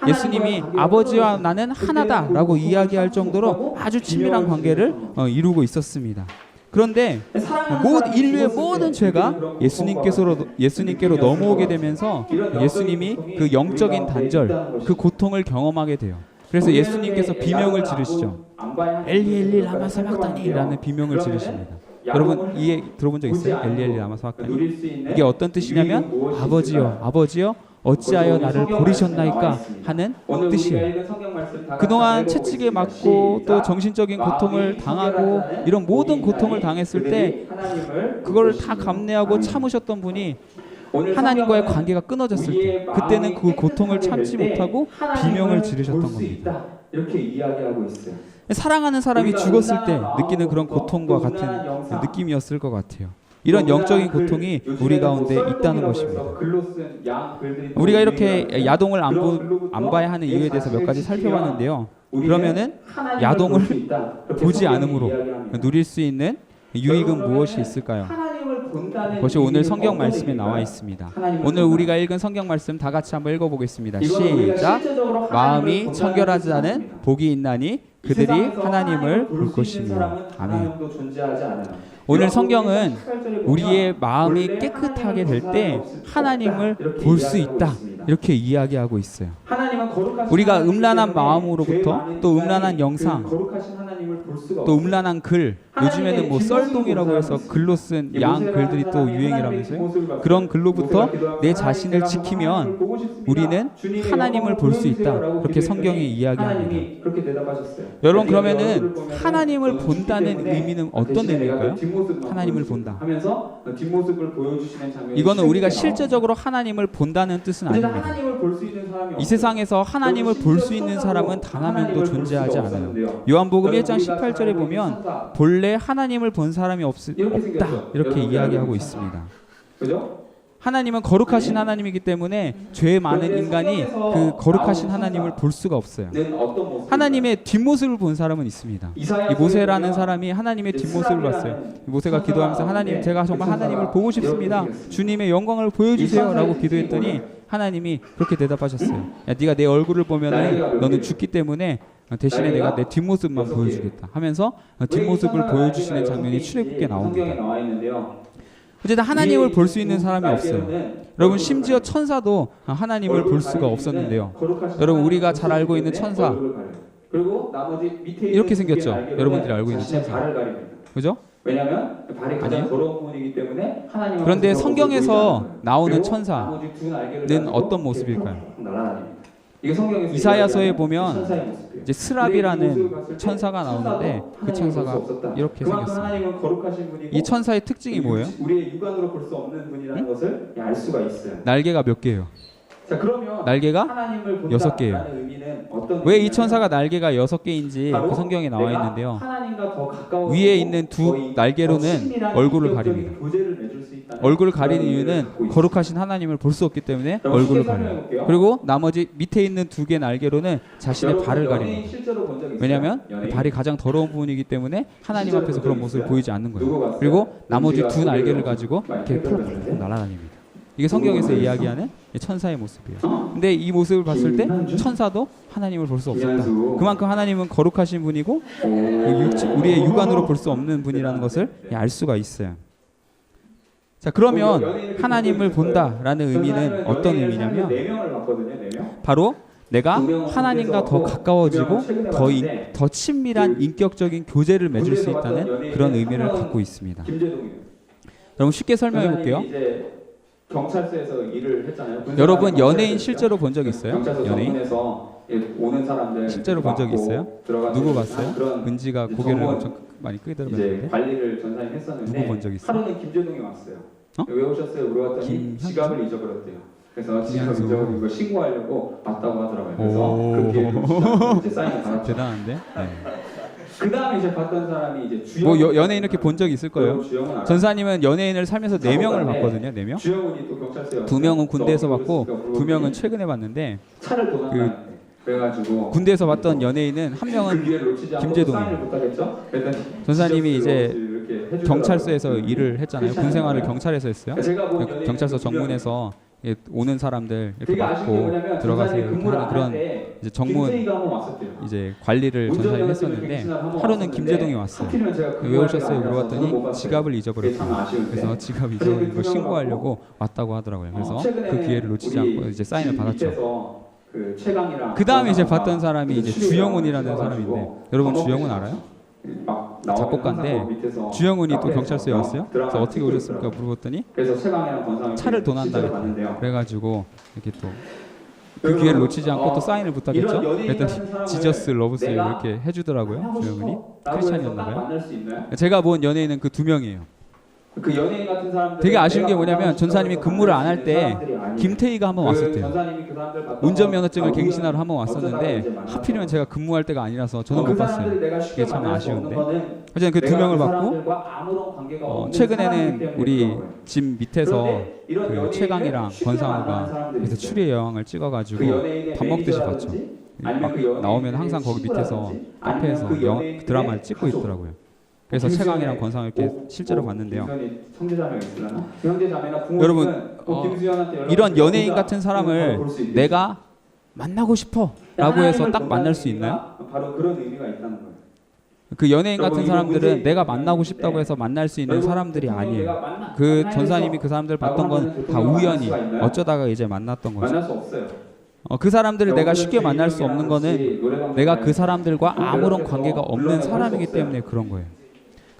예수님이 아버지와 나는 하나다라고 이야기할 정도로 아주 친밀한 관계를 이루고 있었습니다. 그런데 인류의 모든 죄가 예수님께로 넘어오게 되면서 예수님이 그 영적인 단절, 그 고통을 경험하게 돼요. 그래서 예수님께서 비명을 지르시죠. 엘리 엘리 라마 사박다니라는 비명을 지르십니다. 여러분 이해 들어본 적 있어요? 엘리 엘리 라마 사박다니. 이게 어떤 뜻이냐면 아버지여 아버지여 어찌하여 나를 버리셨나이까 하는 뜻이에요. 그동안 채찍에 맞고 또 정신적인 고통을 당하고 이런 모든 고통을 당했을 때 그걸 다 감내하고 참으셨던 분이 하나님과의 관계가 끊어졌을 때 그때는 그 고통을 참지 못하고 비명을 지르셨던 겁니다. 이렇게 이야기하고 있어요. 사랑하는 사람이 죽었을 때 느끼는 그런 고통과 같은 느낌이었을 것 같아요. 이런 영적인 고통이 우리 가운데 있다는 것입니다. 우리가 이렇게 야동을 안 봐야 하는 이유에 대해서 몇 가지 살펴봤는데요. 그러면은 야동을 보지 않음으로 누릴 수 있는 유익은 무엇이 있을까요? 그것이 오늘 성경 말씀에 나와 있습니다. 오늘 우리가 읽은 성경 말씀 다 같이 한번 읽어보겠습니다. 시작. 마음이 청결하지 않은 복이 있나니 그들이 하나님을 볼 것이며. 아멘. 오늘 성경은 우리의 마음이 깨끗하게 될 때 하나님을 볼 수 있다 이렇게 이야기하고 있어요. 우리가 음란한 마음으로부터 또 음란한 영상 또 음란한 글 요즘에는 뭐 썰동이라고 해서 글로 쓴 양 글들이 또 유행이라면서요. 그런 글로부터 내 자신을 지키면 우리는 하나님을 볼 수 있다. 그렇게 성경이 이야기합니다. 그렇게 대답하셨어요. 여러분, 그러면은 하나님을 본다는 의미는 어떤 의미일까요? 하나님을 본다. 하면서 뒷모습을 보여주시는 장면이 이거는 우리가 실제적으로 하나님을 본다는 뜻은 아닙니다. 하나님을 볼 수 있는 사람이 이 세상에서 하나님을 볼 수 있는 사람은 단 한 명도 존재하지 않아요. 요한복음 1장 18절에 보면 본래 하나님을 본 사람이 없다 이렇게 이야기하고 있습니다. 그죠? 하나님은 거룩하신 하나님이기 때문에 죄 많은 인간이 그 거룩하신 하나님을 볼 수가 없어요. 하나님의 뒷모습을 본 사람은 있습니다. 이 모세라는 사람이 하나님의 뒷모습을 봤어요. 모세가 기도하면서 하나님, 제가 정말 하나님을 보고 싶습니다. 주님의 영광을 보여주세요 라고 기도했더니 하나님이 그렇게 대답하셨어요. 야, 네가 내 얼굴을 보면은 너는 죽기 때문에 대신에 내가 내 뒷모습만 보여주겠다 하면서 뒷모습을 보여주시는 장면이 출애굽기에 나옵니다. 어쨌든 하나님을 볼 수 있는 사람이 없어요. 여러분, 심지어 천사도 하나님을 볼 수가 없었는데요. 여러분, 우리가 잘 알고 있는 천사 이렇게 생겼죠. 여러분들이 알고 있는 천사, 그죠? 왜냐하면 발이 가장 더러운 부분이기 때문에 하나님은 그런데 성경에서 나오는 천사는 어떤 모습일까요? 이게 성경에서 이사야서에 보면 천사의 모습이에요. 이제 스랍이라는 천사가 나오는데 그 천사가 이렇게 생겼어요. 이 천사의 특징이 뭐예요? 우리의 육안으로 볼 수 없는 분이라는 것을 알 수가 있어요. 날개가 몇 개예요? 자, 그러면 날개가 하나님을 본다라는 6개예요. 의미는 어떤 왜 이 의미냐면 천사가 날개가 6개인지 그 성경에 나와 내가 있는데요. 하나님과 더 가까워지고 위에 있는 두 거의 날개로는 친밀한 얼굴을 인격적인 가립니다. 교제를 맺을 수 있다는 얼굴을 가리는 그런 이유는 의미를 갖고 있어요. 거룩하신 하나님을 볼 수 없기 때문에 자, 얼굴을 쉽게 가려요. 설명해볼게요. 그리고 나머지 밑에 있는 2개 날개로는 자신의 여러분, 발을 연예인 가립니다. 실제로 본 적 있어요? 왜냐하면 연예인? 발이 가장 더러운 부분이기 때문에 하나님 실제로 앞에서 본 그런 적 모습을 있어요? 보이지 않는 누구 거예요. 봤어요? 그리고 나머지 은지가 2 날개를 소개를 가지고 많이 이렇게 해드렸는데? 푸르푸르 날아다닙니다. 이게 성경에서 누구 이야기하는 천사의 모습이에요. 근데 이 모습을 봤을 때 천사도 하나님을 볼 수 없었다. 김현수. 그만큼 하나님은 거룩하신 분이고 오. 우리의 육안으로 볼 수 없는 분이라는 것을 알 수가 있어요. 자, 그러면 하나님을 본다라는 의미는 어떤 의미냐면 4명을 봤거든요. 4명. 바로 내가 두 명은 하나님과 더 군대에서 가까워지고 두 명은 최근에 더 친밀한 인격적인 교제를 맺을 수 군대에서 있다는 봤던 연예인의 그런 의미를 한 명은 갖고 있습니다. 김재동이에요. 여러분, 쉽게 설명해 볼게요. 이제 경찰서에서 일을 했잖아요. 여러분, 연예인 실제로 본 적 있어요? 경찰서 연예인? 정문에서 오는 사람들 실제로 본 적 있어요? 들어가서 누구 봤어요? 그런 은지가 이제 고개를 전문 엄청 많이 끄게 이제 들어갔는데 관리를 전사님 했었는데 누구 본 적 있어요? 하루는 김재동이 왔어요. 어? 왜 오셨어요? 물어봤더니 김현수? 지갑을 잊어버렸대요. 그래서 지갑 김현수. 잊어버린 거 신고하려고 왔다고 하더라고요. 그래서 오. 그 기회를 놓치지 이제 사인을 받았죠. 대단한데? 네. 그 다음에 이제 봤던 사람이 이제 주영. 뭐 연예인 이렇게 본 적 있을 거예요. 주영은 알아요. 전사님은 연예인을 살면서 4명을 작업가인데 봤거든요. 4명. 주영훈이 또 경찰서에 2명은 군대에서 왔어요. 봤고 그러니까 2명은 최근에 봤는데 차를 도난당했대. 그래가지고 군대에서 봤던 연예인은 한 그 명은 기회를 놓치지 않고 김재동이에요. 사인을 못하겠죠? 그랬더니 전사님이 이제 이렇게 해주더라고요. 경찰서에서 일을 했잖아요. 군 생활을 크리스찬이잖아요. 경찰에서 했어요. 제가 본 그 연예인 경찰서 두 명이에요. 정문에서 오는 사람들 이렇게 되게 아쉬운 게 막고 뭐냐면 들어가세요 이렇게 근무를 하는 안 그런 할 때 이제 정문 김세희가 한번 왔었대요. 이제 관리를 전사님 했었는데 하루는 김재동이 왔어요. 왜 오셨어요? 물어봤더니 지갑을 잊어버렸어요. 그래서 지갑 잊어버린 걸 신고하려고 왔다고 하더라고요. 그래서 그 기회를 놓치지 않고 이제 사인을 받았죠. 그 다음에 이제 봤던 사람이 이제 주영훈이라는 사람인데 여러분 주영훈 알아요? 작곡가인데 주영훈이 또 경찰서에 왔어요. 그래서 어떻게 오셨습니까? 물어봤더니 차를 도난당했대요. 그래가지고 이렇게 또 그 기회를 놓치지 않고 또 사인을 부탁했죠. 그랬더니 지저스 러브스 이렇게 해주더라고요. 주영훈이 크리스찬이었나봐요. 제가 본 연예인은 그 2명이에요. 그 연예인 같은 사람들 되게 아쉬운 게 뭐냐면 전사님이 근무를 안 할 때 김태희가 한번 왔었대요. 운전면허증을 갱신하러 한번 왔었는데 하필이면 제가 근무할 때가 아니라서 저는 못 봤어요. 그게 참 아쉬운데 어쨌든 그 2명을 봤고 최근에는 우리 집 밑에서 그 최강이랑 권상우가 그래서 추리의 여왕을 찍어가지고 밥 먹듯이 봤죠. 막 나오면 항상 거기 밑에서 카페에서 드라마를 찍고 있더라고요. 그래서 최강이랑 권상우 이렇게 실제로 봤는데요. 여러분 이런 연예인 같은 사람을 내가 만나고 싶어 라고 해서 딱 만날 수 있나요? 바로 그런 의미가 있다는 거예요. 그 연예인 같은 사람들은 내가 만나고 싶다고 해서 만날 수 있는 사람들이 아니에요. 그 전사님이 그 사람들 봤던 건 다 우연히 어쩌다가 이제 만났던 거죠. 만날 수 없어요. 그 사람들을 내가 쉽게 만날 수 없는 거는 내가 그 사람들과 아무런 관계가 없는 사람이기 때문에 그런 거예요.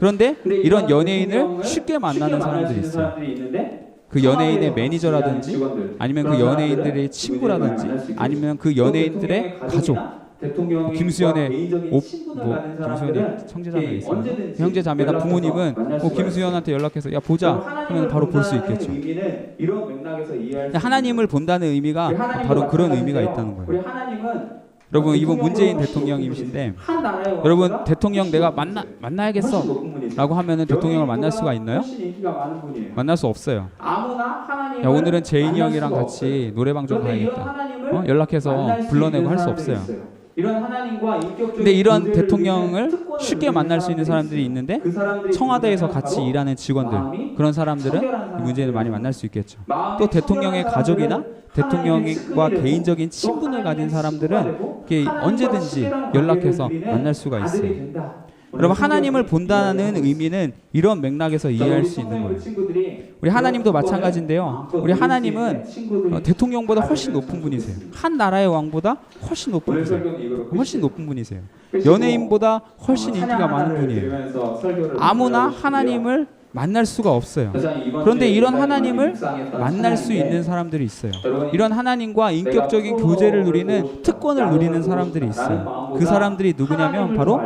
그런데 근데 이런 연예인을 대통령을 쉽게 만나는 사람들이 있는 있어요. 사람들이 있는데 그 연예인의 청와대에서 매니저라든지 직원들, 아니면 그 그런 연예인들의 사람들은 친구라든지 만날 수 있겠죠. 아니면 그 또 연예인들의 대통령의 가족, 가족이나 대통령과 김수현의 개인적인 친분을 가진 김수현의 사람들은 형제자매 있어요. 언제든지 형제자매나 연락해서 부모님은 만날 수가 김수현한테 연락해서 야 보자 하면 바로 볼 수 있겠죠. 의미는 이런 맥락에서 이해할 수 하나님을 본다는 의미가 바로 그런 의미가 있다는 우리 거예요. 하나님은 여러분 이번 문재인 대통령님이신데 여러분 대통령 내가 만나야겠어 라고 하면은 대통령을 만날 수가 있나요? 만날 수 없어요. 야 오늘은 제인이 형이랑 같이 노래방 좀 가야겠다. 연락해서 불러내고 할 수 없어요. 근데 이런 대통령을 쉽게 만날 수 있는 사람들이 있는데 청와대에서 같이 일하는 직원들 그런 사람들은 문재인을 많이 만날 수 있겠죠. 또 대통령의 가족이나 대통령과 개인적인 친분을 가진 사람들은 이렇게 언제든지 연락해서 만날 수가 있어요. 여러분 하나님을 본다는 의미는 이런 맥락에서 이해할 수 있는 거예요. 우리 하나님도 마찬가지인데요. 우리 하나님은 대통령보다 훨씬 높은 분이세요. 한 나라의 왕보다 훨씬 높은 분이세요. 훨씬 높은 분이세요. 연예인보다 훨씬 인기가 많은 분이에요. 아무나 하나님을 만날 수가 없어요. 그런데 이런 하나님을 만날 수 있는 사람들이 있어요. 이런 하나님과 인격적인 교제를 누리는 특권을 누리는 사람들이 있어요. 그 사람들이 누구냐면 바로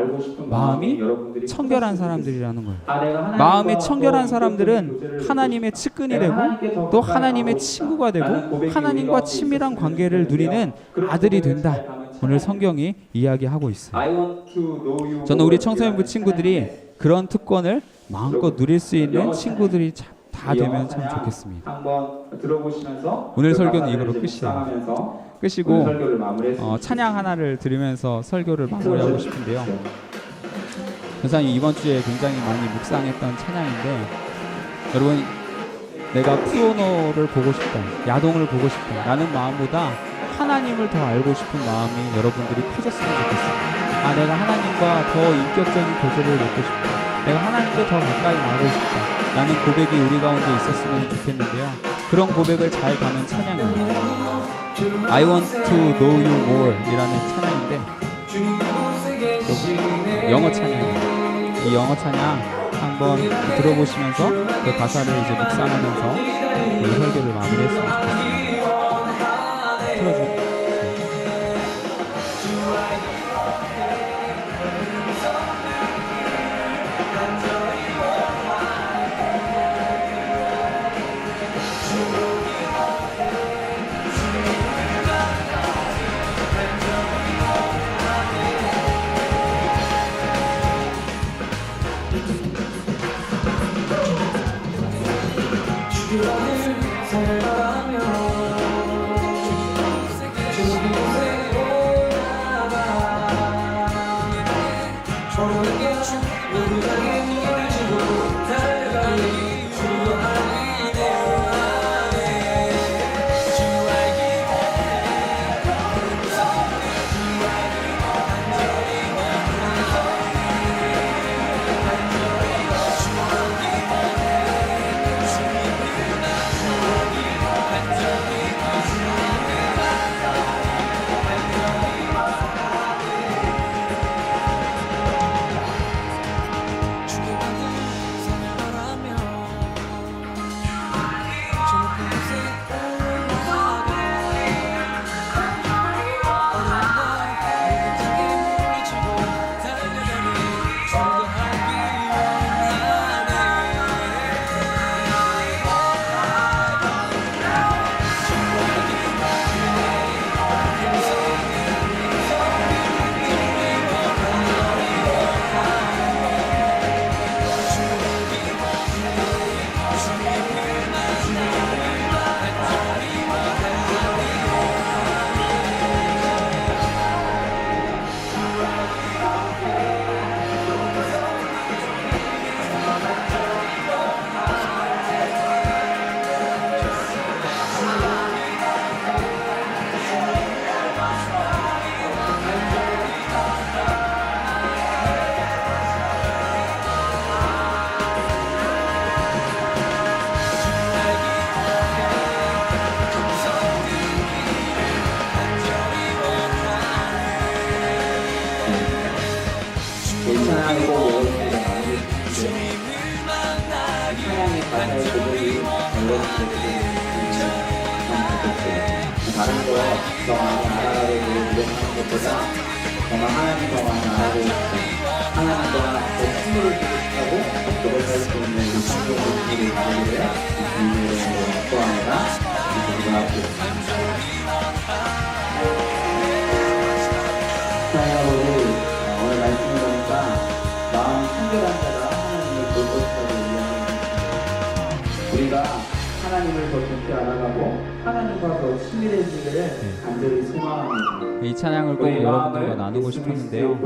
마음이 청결한 사람들이라는 거예요. 마음이 청결한 사람들은 하나님의 측근이 되고 또 하나님의 친구가 되고 하나님과 친밀한 관계를 누리는 아들이 된다. 오늘 성경이 이야기하고 있어요. 저는 우리 청소년부 친구들이 그런 특권을 마음껏 누릴 수 있는 친구들이 다 되면 참 좋겠습니다. 오늘 설교는 이거로 끝이에요. 끝이고 찬양 하나를 들으면서 설교를 마무리하고 싶은데요. 전사님 이번 주에 굉장히 많이 묵상했던 찬양인데 여러분 내가 푸오노를 보고 싶다, 야동을 보고 싶다 라는 마음보다 하나님을 더 알고 싶은 마음이 여러분들이 커졌으면 좋겠습니다. 내가 하나님과 더 인격적인 교제를 맺고 싶다. 내가 하나님께 더 가까이 나가고 싶다 라는 고백이 우리 가운데 있었으면 좋겠는데요. 그런 고백을 잘 담은 찬양입니다. I want to know you more 이라는 찬양인데 영어 찬양이에요. 이 영어 찬양 한번 들어보시면서 그 가사를 이제 묵상하면서 이 설교를 마무리했으면 좋겠습니다. 틀어주세요. 하나의 고백이 걸려있는 다른 거 더 많이 알아가려고 노력하는 것보다 정말 하나님 더 많이 알아보고 싶다. 하나님과 더 친밀을 주고 싶다고 고백할 수 있는 이 성경의 의미를 가지기를 주님으로 축복합니다. 기도하겠습니다. 하나님 아버지, 오늘 말씀을 보니까 마음 청결한 자가 하나님을 볼 것이라고 이야기합니다. 우리가 하나님을 더 깊이 알아가고 하나님과 더 친밀해지기를 간절히 소망합니다. 이 찬양을 꼭 여러분들과 나누고 싶었는데요.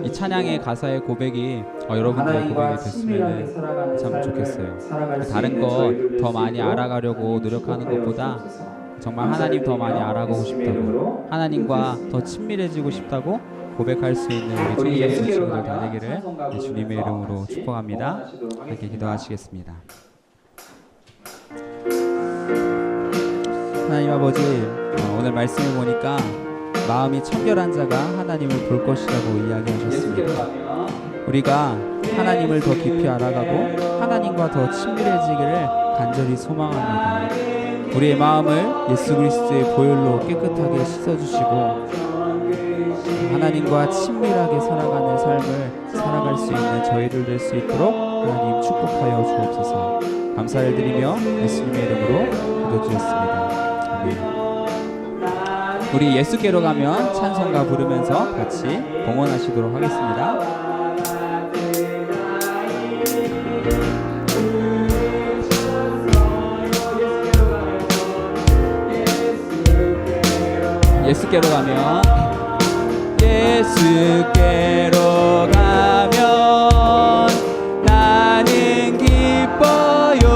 이 찬양의 가사의 고백이 여러분들의 고백이 됐으면 참 좋겠어요. 다른 거 더 많이 알아가려고 노력하는 것보다 정말 하나님 더 많이 알아가고 싶다고, 하나님과 더 친밀해지고 싶다고 고백할 수 있는 우리 청소년 친구들 다 되기를 주님의 이름으로 축복합니다. 함께 기도하시겠습니다. 하나님 아버지, 오늘 말씀을 보니까 마음이 청결한 자가 하나님을 볼 것이라고 이야기하셨습니다. 우리가 하나님을 더 깊이 알아가고 하나님과 더 친밀해지기를 간절히 소망합니다. 우리의 마음을 예수 그리스도의 보혈로 깨끗하게 씻어주시고 하나님과 친밀하게 살아가는 삶을 살아갈 수 있는 저희들 될 수 있도록 하나님 축복하여 주옵소서. 감사를 드리며 예수님의 이름으로 기도드렸습니다. 우리 예수께로 가면 찬송가 부르면서 같이 봉헌하시도록 하겠습니다. 예수께로 가면 예수께로 가면 나는 기뻐요.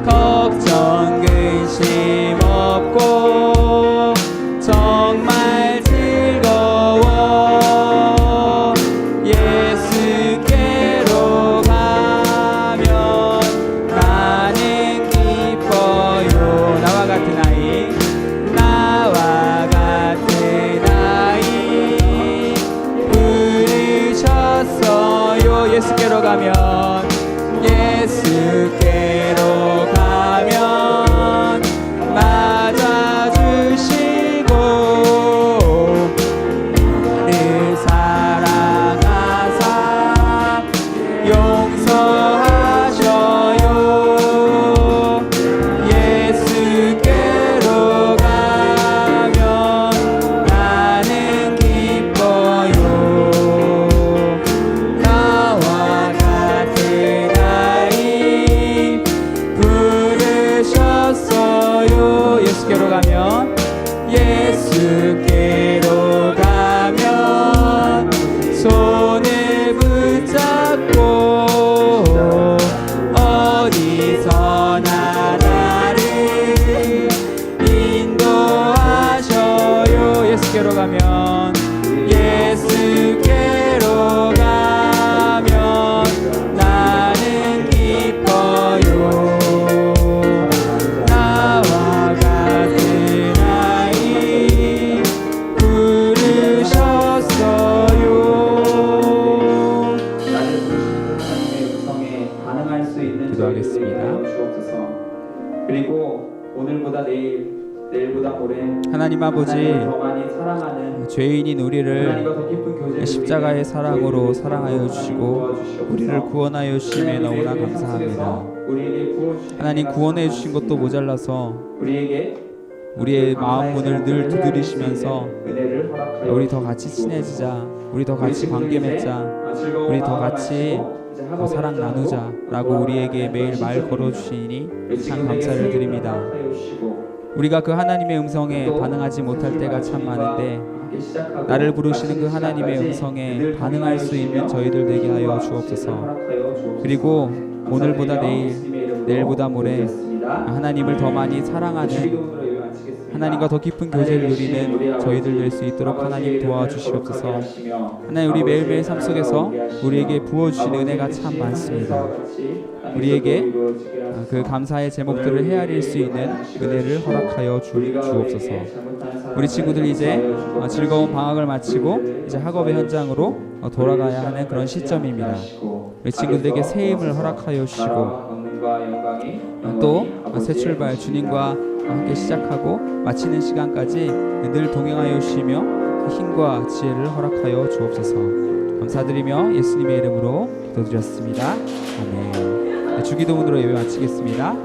걱정 근심 없고 정말 즐거워. 예수께로 가면 나는 기뻐요. 나와 같은 아이, 나와 같은 아이 부르셨어요. 예수께로 가면, 예수께로 가면 맞아주시고 나를 사랑하사 용서하셔요. 예수께로 가면 나는 기뻐요. 나와 같은 아이 부르셨어요. 예수께로 가면, 예수께로 가면 손을 붙잡고 어디서나 나를 인도하셔요. 예수께로 가면, 예수께로 가면 나는 기뻐요. 나와 같은 아이 부르셨어요. 나를 부르시는 하나님의 음성에 반응할 수 있는 기도하겠습니다. 저희들에게 주옵소서. 그리고 오늘보다 내일보다 모레 하나님 아버지, 하나님을 더 많이 사랑하는 죄인인 우리를 하나님과 더 깊은 교제를 십자가의 위해 사랑으로 저희들을 사랑하여 하나님 주시고 도와주시옵소서. 우리를 구원하여 주심에 너무나 감사합니다. 우리에게 구원주시는 하나님, 은혜가 구원해 참 주신 것도 많습니다. 모자라서 우리에게 우리의 마음 문을 늘 두드리시면서 은혜를 허락하여 우리 더 같이 친해지자, 우리 더 같이 관계 맺자, 우리 더 같이 사랑 나누자 라고 우리에게 매일 말 걸어주시니 참 감사를 드립니다. 우리가 그 하나님의 음성에 반응하지 못할 때가 참 많은데 나를 부르시는 그 하나님의 음성에 반응할 수 있는 저희들 되게 하여 주옵소서. 그리고 오늘보다 내일, 내일보다 모레 하나님을 더 많이 사랑하는, 하나님과 더 깊은 교제를 누리는 저희들 될 수 있도록 하나님 도와주시옵소서. 하나님, 우리 매일매일 삶 속에서 우리에게 부어주신 은혜가 참 많습니다. 우리에게 그 감사의 제목들을 헤아릴 수 있는 은혜를 허락하여 주옵소서. 우리 친구들 이제 즐거운 방학을 마치고 이제 학업의 현장으로 돌아가야 하는 그런 시점입니다. 우리 친구들에게 새 힘을 허락하여 주시고 또 새 출발 주님과 함께 시작하고 마치는 시간까지 늘 동행하여 주시며 힘과 지혜를 허락하여 주옵소서. 감사드리며 예수님의 이름으로 기도드렸습니다. 아멘. 주기도문으로 예배 마치겠습니다.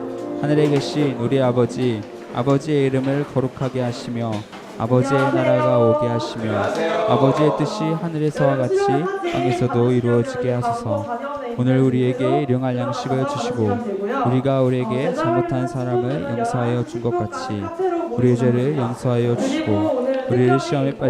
하늘에 계신 우리 아버지, 아버지의 이름을 거룩하게 하시며 아버지의 나라가 오게 하시며 아버지의 뜻이 하늘에서와 같이 땅에서도 이루어지게 하소서. 오늘 우리에게 일용할 양식을 주시고 우리가 우리에게 잘못한 사람을 용서하여 준 것 같이 우리의 죄를 용서하여 주시고 우리를 시험에 빠지